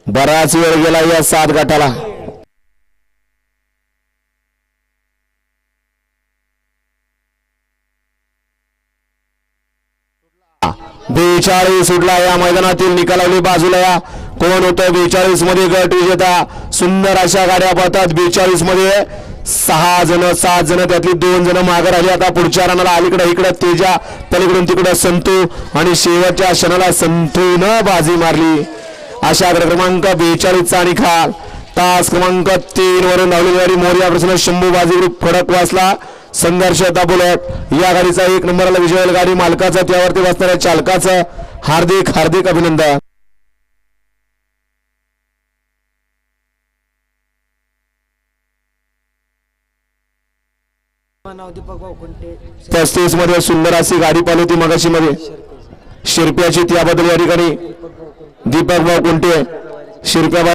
बराच वेळ गेला या 7 गटाला. बेचाळीस सुटला या मैदानातील निकालावली बाजूला. या कोण होतं 42 मध्ये गट विजेता. सुंदर अशा गाड्या पाहतात. 42 मध्ये 6 जण 7 जण त्यातली 2 जण मागे राहिली. आता पुढच्या रनाला अलीकडे इकडे तेजा, पलीकडून तिकडे संतू आणि शेवटच्या क्षणाला संतूनं बाजी मारली. अशा क्रमांक 42 चा निकाल. तास क्रमांक 3 वरून धावलेली गाडी मोर्या प्रसन्न शंभू बाजी ग्रुप खडकवासला. संघर्ष बुलेट या गाडीचा 1 नंबरला विजय. गाडी मालकाचा त्यावरती बसणाऱ्या चालकाचं हार्दिक हार्दिक अभिनंदन. दीपक भाऊ कोणते 35 मध्ये सुंदर अशी गाडी पाहिली होती मगाशी मध्ये शिरप्याची. त्याबद्दल या ठिकाणी दीपक भाऊ कोणते शिरप्या